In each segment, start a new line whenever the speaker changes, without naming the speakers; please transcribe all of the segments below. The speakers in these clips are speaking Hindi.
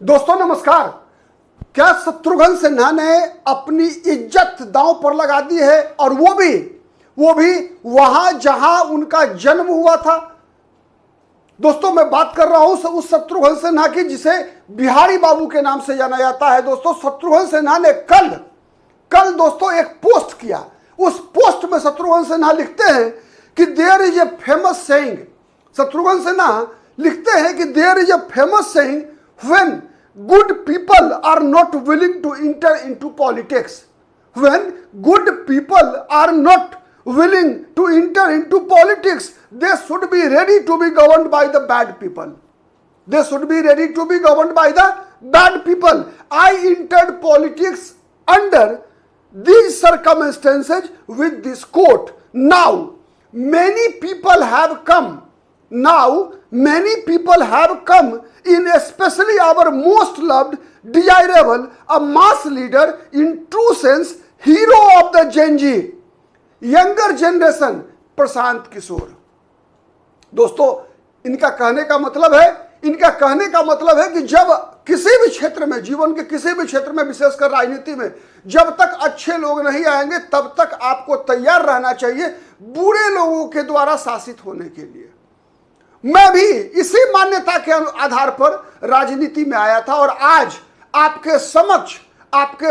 दोस्तों नमस्कार। क्या शत्रुघ्न सिन्हा ने अपनी इज्जत दांव पर लगा दी है, और वो भी वहां जहां उनका जन्म हुआ था। दोस्तों मैं बात कर रहा हूं उस शत्रुघ्न सिन्हा की जिसे बिहारी बाबू के नाम से जाना जाता है। दोस्तों शत्रुघ्न सिन्हा ने कल दोस्तों एक पोस्ट किया। उस पोस्ट में शत्रुघ्न सिन्हा लिखते हैं कि there is a famous saying. Shatrughan Sinha लिखते हैं कि there is a famous saying when good people are not willing to enter into politics. When good people are not willing to enter into politics, they should be ready to be governed by the bad people. They should be ready to be governed by the bad people. I entered politics under these circumstances with this quote. Now many people have come in, especially our most loved, desirable, a mass leader, in true sense, hero of the Gen Z, younger generation, Prashant Kishor. दोस्तों इनका कहने का मतलब है कि जब किसी भी क्षेत्र में, जीवन के किसी भी क्षेत्र में, विशेषकर राजनीति में, जब तक अच्छे लोग नहीं आएंगे तब तक आपको तैयार रहना चाहिए बुरे लोगों के द्वारा शासित होने के लिए। मैं भी इसी मान्यता के आधार पर राजनीति में आया था, और आज आपके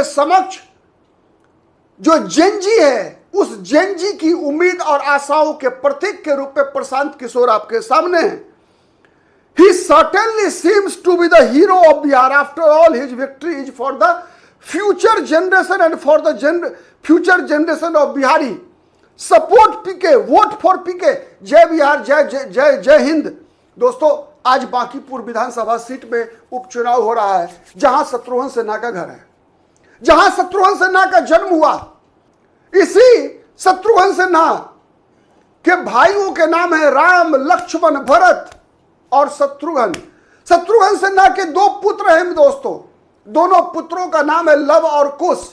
समक्ष जो जेनजी है, उस जेनजी की उम्मीद और आशाओं के प्रतीक के रूप में प्रशांत किशोर आपके सामने हैं। He certainly seems to be the hero of Bihar. After all, his victory is for the future generation and for the future generation of Bihari. Support PK, vote for PK, जय बिहार, जय हिंद। दोस्तों आज बांकीपुर विधानसभा सीट में उपचुनाव हो रहा है, जहां शत्रुघ्न सिन्हा का घर है, जहां शत्रुघ्न सिन्हा का जन्म हुआ। इसी शत्रुघ्न सिन्हा के भाइयों के नाम है राम, लक्ष्मण, भरत और शत्रुघ्न। शत्रुघ्न सिन्हा के दो पुत्र हैं दोस्तों। दोनों पुत्रों का नाम है लव और कुश।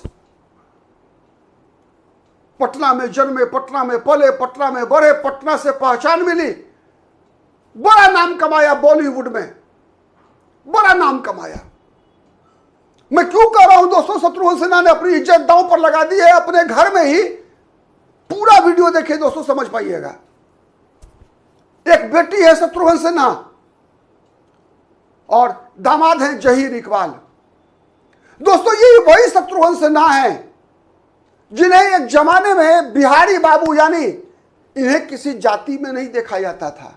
पटना में जन्मे, पटना में पले, पटना में बढ़े, पटना से पहचान मिली, बड़ा नाम कमाया, बॉलीवुड में बड़ा नाम कमाया। मैं क्यों कह रहा हूं दोस्तों, शत्रुघ्न सिन्हा ने अपनी इज्जत दांव पर लगा दी है। अपने घर में ही पूरा वीडियो देखिए दोस्तों, समझ पाइएगा। एक बेटी है शत्रुघ्न सिन्हा और दामाद हैं जहीर इकबाल। दोस्तों ये वही शत्रुघ्न सिन्हा है जिन्हें एक जमाने में बिहारी बाबू, यानी इन्हें किसी जाति में नहीं देखा जाता था।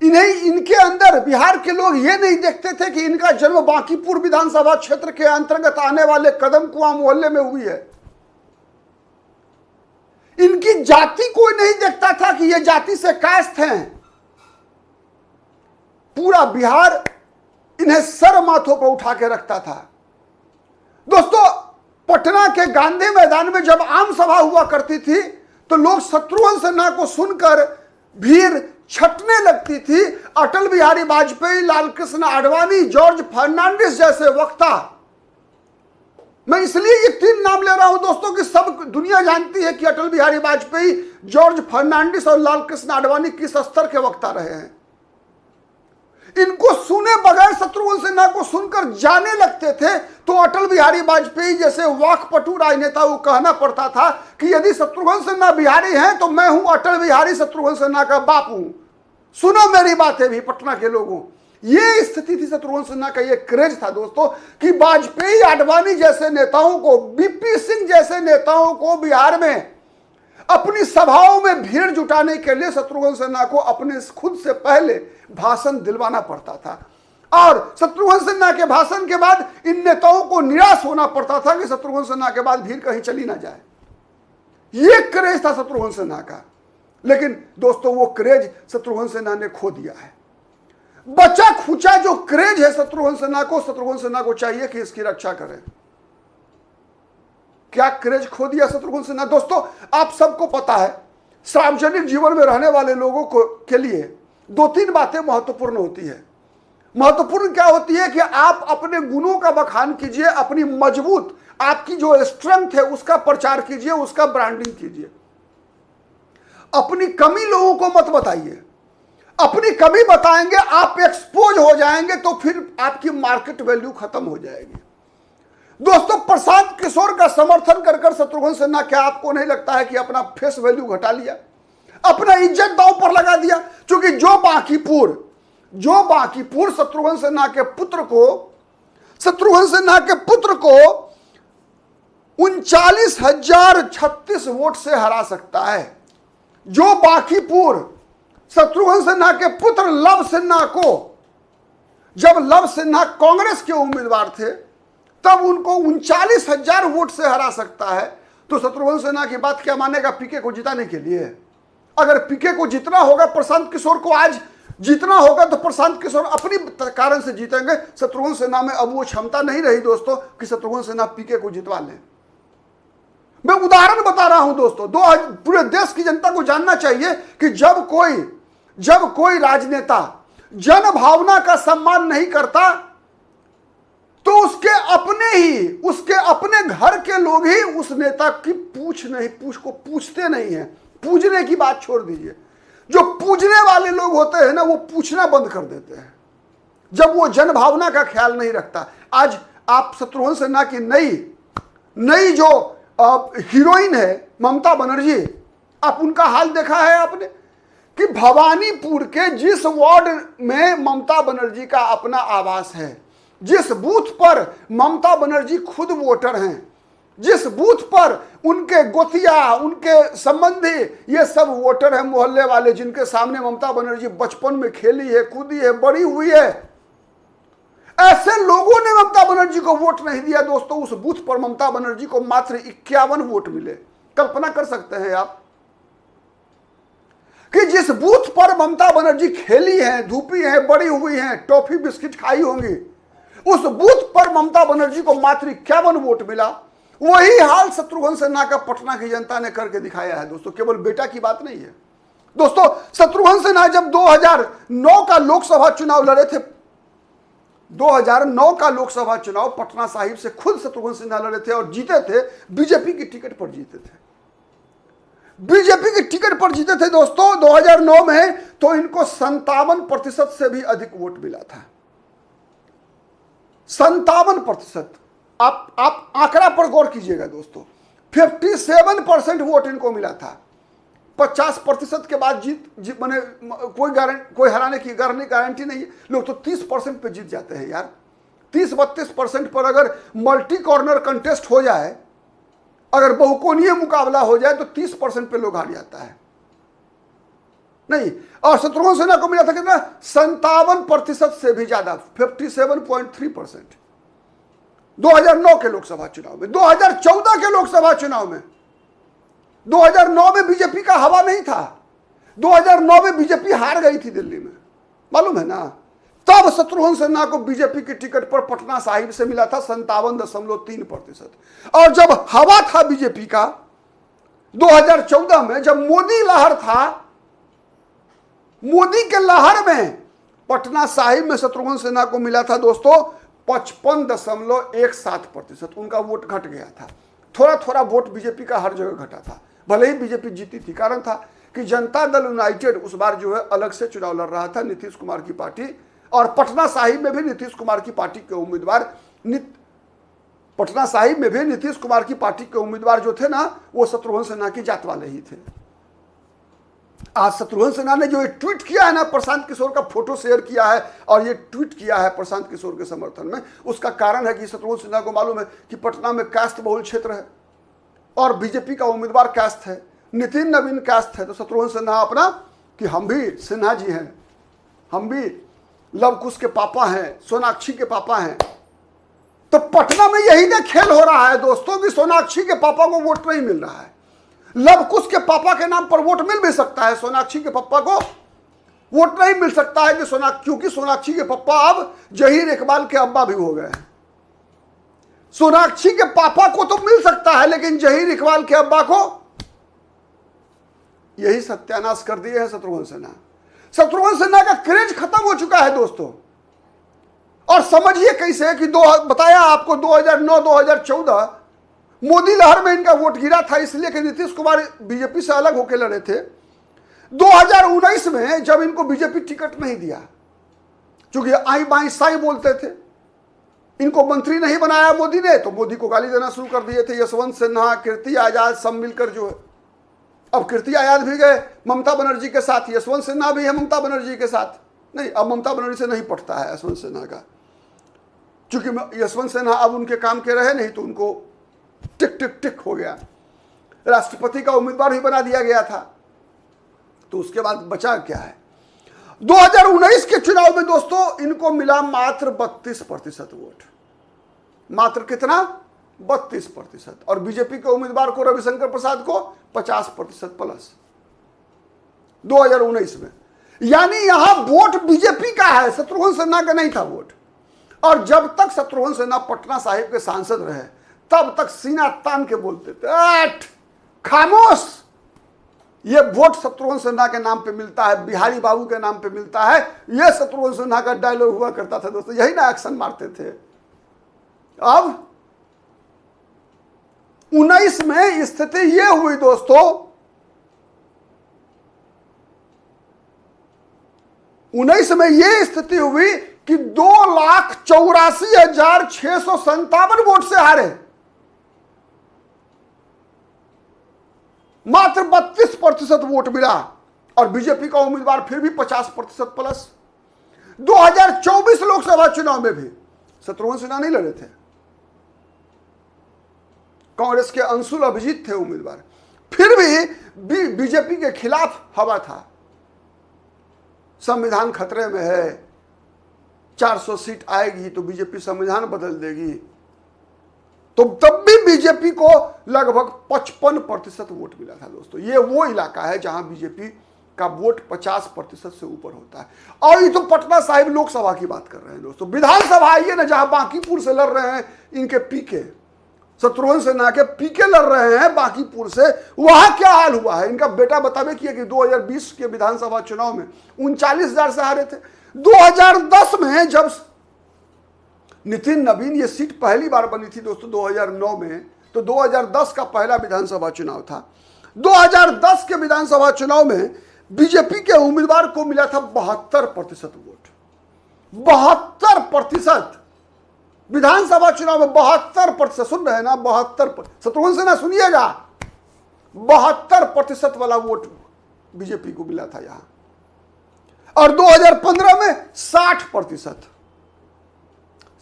इनके अंदर बिहार के लोग ये नहीं देखते थे कि इनका जन्म बांकीपुर विधानसभा क्षेत्र के अंतर्गत आने वाले कदम कुआं मोहल्ले में हुई है। इनकी जाति कोई नहीं देखता था कि ये जाति से कास्ट हैं। पूरा बिहार इन्हें सर माथों पर उठा के रखता था। दोस्तों पटना के गांधी मैदान में जब आम सभा हुआ करती थी तो लोग शत्रुघ्न सिन्हा को सुनकर भीड़ छटने लगती थी। अटल बिहारी वाजपेयी, लाल कृष्ण आडवाणी, जॉर्ज फर्नांडिस जैसे वक्ता, मैं इसलिए ये तीन नाम ले रहा हूं दोस्तों कि सब दुनिया जानती है कि अटल बिहारी वाजपेयी, जॉर्ज फर्नांडिस और लाल कृष्ण आडवाणी किस स्तर के वक्ता रहे हैं। इनको सुने बगैर शत्रुघ्न सिन्हा को सुनकर जाने लगते थे। तो अटल बिहारी वाजपेयी जैसे वाकपटु राजनेता को कहना पड़ता था कि यदि शत्रुघ्न सिन्हा बिहारी हैं तो मैं हूं अटल बिहारी शत्रुघ्न सिन्हा का बाप हूं, सुनो मेरी बातें भी पटना के लोगों। ये स्थिति थी शत्रुघ्न सिन्हा का। ये क्रेज था दोस्तों कि वाजपेयी, आडवाणी जैसे नेताओं को, बीपी सिंह जैसे नेताओं को बिहार में अपनी सभाओं में भीड़ जुटाने के लिए शत्रुघ्न सिन्हा को अपने खुद से पहले भाषण दिलवाना पड़ता था। और शत्रुघ्न सिन्हा के भाषण के बाद इन नेताओं को निराश होना पड़ता था कि शत्रुघ्न सिन्हा के बाद भीड़ कहीं चली ना जाए। यह क्रेज था शत्रुघ्न सिन्हा का। लेकिन दोस्तों वो क्रेज शत्रुघ्न सिन्हा ने खो दिया है। बचा खुचा जो क्रेज है शत्रुघ्न सिन्हा को चाहिए कि इसकी रक्षा करें। क्या क्रेज खो दिया शत्रुघ्न सिन्हा? दोस्तों आप सबको पता है सार्वजनिक जीवन में रहने वाले लोगों के लिए दो तीन बातें महत्वपूर्ण होती है। महत्वपूर्ण क्या होती है कि आप अपने गुणों का बखान कीजिए, अपनी मजबूत, आपकी जो स्ट्रेंथ है उसका प्रचार कीजिए, उसका ब्रांडिंग कीजिए। अपनी कमी लोगों को मत बताइए। अपनी कमी बताएंगे, आप एक्सपोज हो जाएंगे, तो फिर आपकी मार्केट वैल्यू खत्म हो जाएगी। दोस्तों, प्रशांत किशोर का समर्थन कर कर शत्रुघ्न सिन्हा, क्या आपको नहीं लगता है कि अपना फेस वैल्यू घटा लिया, अपना इज्जत दांव पर लगा दिया? क्योंकि जो बांकीपुर शत्रुघ्न सिन्हा के पुत्र को 39,036 वोट से हरा सकता है। जो बांकीपुर शत्रुघ्न सिन्हा के पुत्र लव सिन्हा को, जब लव सिन्हा कांग्रेस के उम्मीदवार थे, तब उनको 39,000 वोट से हरा सकता है, तो शत्रुघ्न सिन्हा की बात क्या मानेगा पीके को जिताने के लिए? अगर पीके को जीतना होगा, प्रशांत किशोर को आज जीतना होगा, तो प्रशांत किशोर अपनी कारण से जीतेंगे। शत्रुघ्न सिन्हा में अब वो क्षमता नहीं रही दोस्तों कि शत्रुघ्न सिन्हा पीके को जितवा लें। मैं उदाहरण बता रहा हूं दोस्तों, पूरे देश की जनता को जानना चाहिए कि जब कोई राजनेता जन भावना का सम्मान नहीं करता, तो उसके अपने घर के लोग ही उस नेता की पूछते नहीं है। पूजने की बात छोड़ दीजिए, जो पूजने वाले लोग होते हैं ना, वो पूछना बंद कर देते हैं जब वो जन भावना का ख्याल नहीं रखता। आज आप शत्रुघ्न सिन्हा की नई जो हीरोइन है ममता बनर्जी, आप उनका हाल देखा है आपने कि भवानीपुर के जिस वार्ड में ममता बनर्जी का अपना आवास है, जिस बूथ पर ममता बनर्जी खुद वोटर हैं, जिस बूथ पर उनके गोतिया, उनके संबंधी, ये सब वोटर हैं, मोहल्ले वाले, जिनके सामने ममता बनर्जी बचपन में खेली है, कूदी है, बड़ी हुई है, ऐसे लोगों ने ममता बनर्जी को वोट नहीं दिया दोस्तों। उस बूथ पर ममता बनर्जी को मात्र 51 वोट मिले। कल्पना कर सकते हैं आप कि जिस बूथ पर ममता बनर्जी खेली है, धूपी है, बड़ी हुई है, टॉफी बिस्किट खाई होंगी, उस बूथ पर ममता बनर्जी को मात्र 51 वोट मिला। वही हाल शत्रुघ्न सिन्हा का पटना की जनता ने करके दिखाया है दोस्तों। केवल बेटा की बात नहीं है दोस्तों। शत्रुघ्न सिन्हा जब 2009 का लोकसभा चुनाव लड़े थे, 2009 का लोकसभा चुनाव पटना साहिब से खुद शत्रुघ्न सिन्हा लड़े थे और जीते थे। बीजेपी की टिकट पर जीते थे, बीजेपी की टिकट पर जीते थे दोस्तों 2009 में। तो इनको 57% से भी अधिक वोट मिला था। 57%। आप आंकड़ा पर गौर कीजिएगा दोस्तों। 57% वोट इनको मिला था। 50% के बाद जीत माने कोई हराने की गारंटी नहीं है। लोग तो 30% पे जीत जाते हैं यार। 30-32% पर अगर मल्टी कॉर्नर कंटेस्ट हो जाए, अगर बहुकोणीय मुकाबला हो जाए, तो 30% पे लोग हार जाता है नहीं। और शत्रुघ्न सिन्हा को मिला था कितना? 57% से भी ज्यादा, 57.3%। 2009 के लोकसभा चुनाव में, 2014 के लोकसभा चुनाव में, 2009 में बीजेपी का हवा नहीं था। 2009 में बीजेपी हार गई थी दिल्ली में, मालूम है ना। तब शत्रुघ्न सिन्हा को बीजेपी की टिकट पर पटना साहिब से मिला था 57.3%। और जब हवा था बीजेपी का 2014 में, जब मोदी लहर था, मोदी के लहर में पटना साहिब में शत्रुघ्न सिन्हा को मिला था दोस्तों 55.17%। उनका वोट घट गया था। थोड़ा थोड़ा वोट बीजेपी का हर जगह घटा था, भले ही बीजेपी जीती थी। कारण था कि जनता दल यूनाइटेड उस बार जो है अलग से चुनाव लड़ रहा था, नीतीश कुमार की पार्टी। और पटना साहिब में भी नीतीश कुमार की पार्टी के उम्मीदवार जो थे ना, वो शत्रुघ्न सिन्हा की जात वाले ही थे। आज शत्रुघ्न सिन्हा ने जो ये ट्वीट किया है ना, प्रशांत किशोर का फोटो शेयर किया है और ये ट्वीट किया है प्रशांत किशोर के समर्थन में, उसका कारण है कि शत्रुघ्न सिन्हा को मालूम है कि पटना में कास्ट बहुल क्षेत्र है और बीजेपी का उम्मीदवार कास्ट है, नितिन नवीन कास्ट है। तो शत्रुघ्न सिन्हा अपना कि हम भी सिन्हा जी हैं, हम भी लव कुश के पापा हैं, सोनाक्षी के पापा हैं। तो पटना में यही ना खेल हो रहा है दोस्तों कि सोनाक्षी के पापा को वोट नहीं मिल रहा है। लव कुश के पापा के नाम पर वोट मिल भी सकता है, सोनाक्षी के पापा को वोट नहीं मिल सकता है कि क्योंकि सोनाक्षी के पापा अब जहीर इकबाल के अब्बा भी हो गए हैं। सोनाक्षी के पापा को तो मिल सकता है, लेकिन जहीर इकबाल के अब्बा को, यही सत्यानाश कर दिए हैं शत्रुघ्न सिन्हा। शत्रुघ्न सिन्हा का क्रेज खत्म हो चुका है दोस्तों। और समझिए कैसे कि बताया आपको 2009-2014 मोदी लहर में इनका वोट गिरा था, इसलिए कि नीतीश कुमार बीजेपी से अलग होकर लड़े थे। 2019 में जब इनको बीजेपी टिकट नहीं दिया, क्योंकि आई बाई साई बोलते थे, इनको मंत्री नहीं बनाया मोदी ने, तो मोदी को गाली देना शुरू कर दिए थे। यशवंत सिन्हा, कीर्ति आजाद सब मिलकर जो है, अब कीर्ति आजाद भी गए ममता बनर्जी के साथ, यशवंत सिन्हा भी है ममता बनर्जी के साथ। नहीं, अब ममता बनर्जी से नहीं पटता है यशवंत सिन्हा का, क्योंकि यशवंत सिन्हा अब उनके काम के रहे नहीं, तो उनको टिक टिक टिक हो गया, राष्ट्रपति का उम्मीदवार भी बना दिया गया था। तो उसके बाद बचा क्या है? 2019 के चुनाव में दोस्तों इनको मिला मात्र 32% वोट। मात्र कितना? 32%। और बीजेपी के उम्मीदवार को, रविशंकर प्रसाद को 50% प्लस 2019 में। यानी यहां वोट बीजेपी का है, शत्रुघ्न सिन्हा का नहीं था वोट। और जब तक शत्रुघ्न सिन्हा पटना साहिब के सांसद रहे, तब तक सीना तान के बोलते थे, खामोश, ये वोट शत्रुघ्न सिन्हा के नाम पे मिलता है, बिहारी बाबू के नाम पे मिलता है। ये शत्रुघ्न सिन्हा का डायलॉग हुआ करता था दोस्तों, यही ना एक्शन मारते थे। अब 19 में स्थिति ये हुई दोस्तों, 19 में ये स्थिति हुई कि 2,84,657 वोट से हारे। मात्र 32% वोट मिला। और बीजेपी का उम्मीदवार फिर भी 50% प्लस। 2024 लोकसभा चुनाव में भी शत्रुघ्न सिन्हा नहीं लड़े थे, कांग्रेस के अंशुल अभिजीत थे उम्मीदवार। फिर भी बीजेपी के खिलाफ हवा था, संविधान खतरे में है, 400 सीट आएगी तो बीजेपी संविधान बदल देगी। तो तब भी बीजेपी को लगभग 55% वोट मिला था दोस्तों। ये वो इलाका है जहां बीजेपी का वोट 50% से ऊपर होता है। और ये तो पटना साहिब लोकसभा की बात कर रहे हैं दोस्तों। विधानसभा आइए ना, जहां बांकीपुर से लड़ रहे हैं इनके पीके, शत्रुघ्न सिन्हा के पीके लड़ रहे हैं बांकीपुर से, वहां क्या हाल हुआ है इनका बेटा बतावे किया कि 2020 के विधानसभा चुनाव में 39,000 से हारे थे। 2010 में जब नितिन नवीन, ये सीट पहली बार बनी थी दोस्तों 2009 में, तो 2010 का पहला विधानसभा चुनाव था। 2010 के विधानसभा चुनाव में बीजेपी के उम्मीदवार को मिला था 72% वोट। 72% विधानसभा चुनाव में 72%, सुन रहे हैं ना, 72%। शत्रुघ्न सिन्हा सुनिएगा, 72% वाला वोट बीजेपी को मिला था यहां। और 2015 में 60%।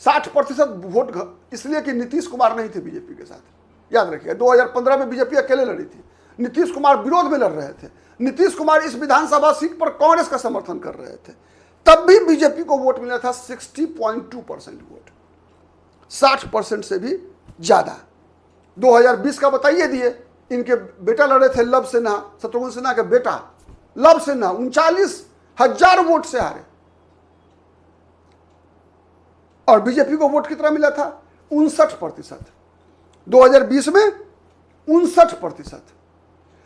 60% वोट इसलिए कि नीतीश कुमार नहीं थे बीजेपी के साथ, याद रखिए। 2015 में बीजेपी अकेले लड़ी थी, नीतीश कुमार विरोध में लड़ रहे थे। नीतीश कुमार इस विधानसभा सीट पर कांग्रेस का समर्थन कर रहे थे, तब भी बीजेपी को वोट मिला था 60.2% वोट, 60% से भी ज्यादा। 2020 का बताइए दिए, इनके बेटा लड़े थे लव सिन्हा, शत्रुघ्न सिन्हा के बेटा लव सिन्हा 39,000 वोट से हारे। और बीजेपी को वोट कितना मिला था? 59%। 2020 में 59%।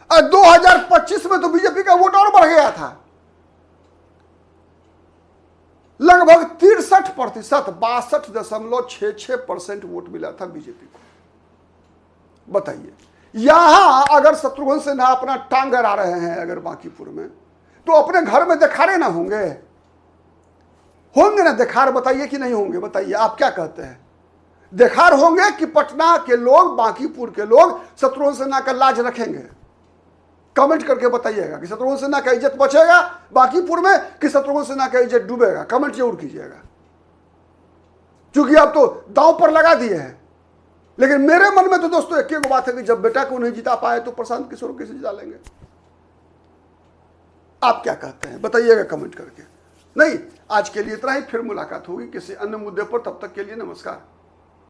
और 2025 में तो बीजेपी का वोट और बढ़ गया था, लगभग 63%, 62.66% वोट मिला था बीजेपी को। बताइए, यहां अगर शत्रुघ्न सिन्हा अपना टांग अड़ा रहे हैं अगर बांकीपुर में, तो अपने घर में देखारे ना होंगे? होंगे ना देखार? बताइए कि नहीं होंगे? बताइए, आप क्या कहते हैं? देखार होंगे कि पटना के लोग, बांकीपुर के लोग शत्रुघ्न सिन्हा का लाज रखेंगे? कमेंट करके बताइएगा कि शत्रुघ्न सिन्हा का इज्जत बचेगा बांकीपुर में कि शत्रुघ्न सिन्हा का इज्जत डूबेगा। कमेंट जरूर कीजिएगा, क्योंकि आप तो दांव पर लगा दिए हैं। लेकिन मेरे मन में तो दोस्तों एक ही बात है कि जब बेटा को नहीं जिता पाए तो प्रशांत किशोर कैसे जिता लेंगे? आप क्या कहते हैं? बताइएगा कमेंट करके। नहीं, आज के लिए इतना ही, फिर मुलाकात होगी किसी अन्य मुद्दे पर। तब तक के लिए नमस्कार।